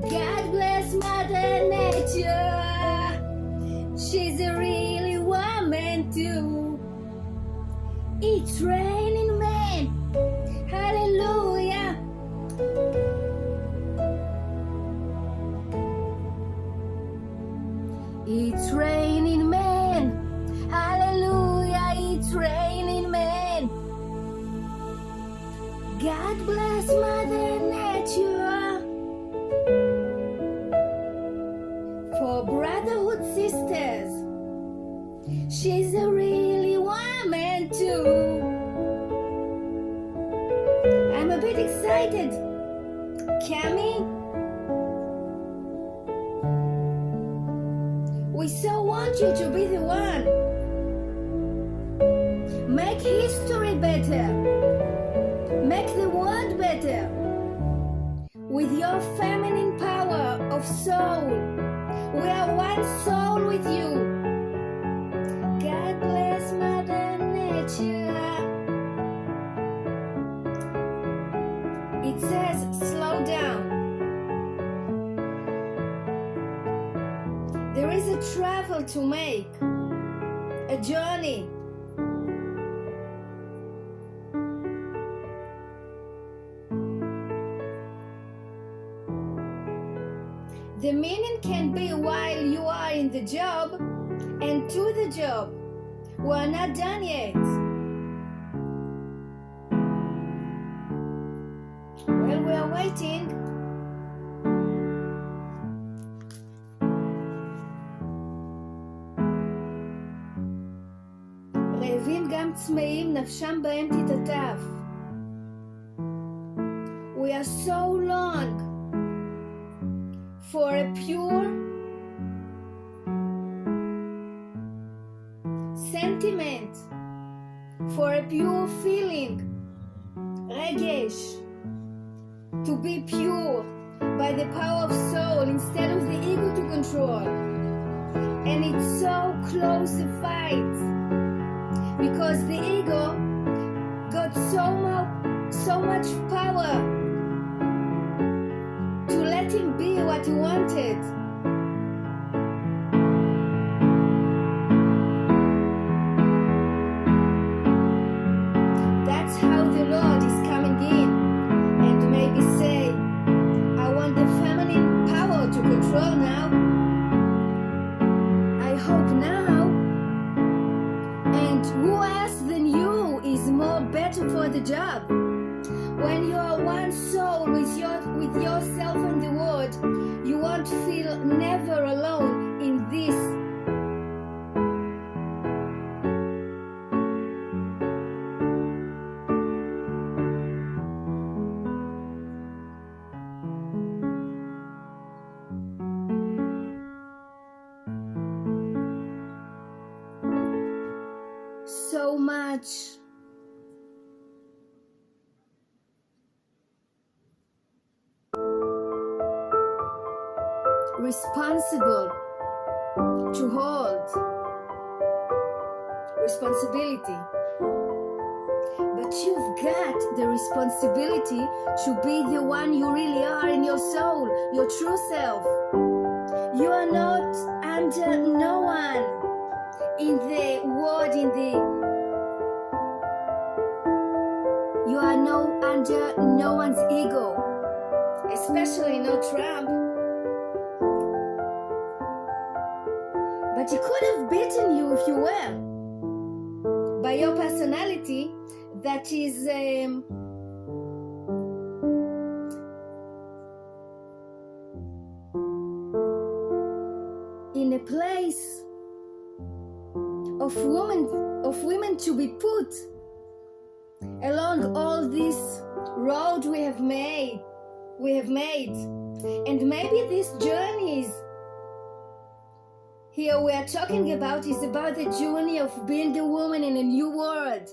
God bless Mother Nature. She's a really woman too. It's raining men. Hallelujah. It's raining men. Hallelujah. It's raining men. God bless Mother Nature. For brotherhood sisters, she's a really woman too. I'm a bit excited. Cami, we so want you to be the one. Make history better. Make the world better. With your feminine power of soul. We are one soul with you. God bless Mother Nature. It says slow down. There is a travel to make, a journey. The meaning can be while you are in the job and to the job. We are not done yet. Well, we are waiting. רעבים גם צמאים, נפשם בהם תתעטף. We are so long for a pure sentiment, for a pure feeling, regesh, to be pure by the power of soul instead of the ego to control. And it's so close a fight because the ego got so much power to let him be what he wanted. That's how the Lord is coming in and maybe say, I want the feminine power to control now. I hope now. And who else than you is more better for the job? When you are one soul with yourself and the world, you won't feel never alone in this. So much responsible to hold responsibility, but you've got the responsibility to be the one you really are in your soul, your true self. You are not under no one in the world, you are under no one's ego, especially not Trump. But he could have beaten you if you were, by your personality that is in a place of women to be put along all this road we have made, and maybe these journeys here we are talking about is about the journey of being a woman in a new world.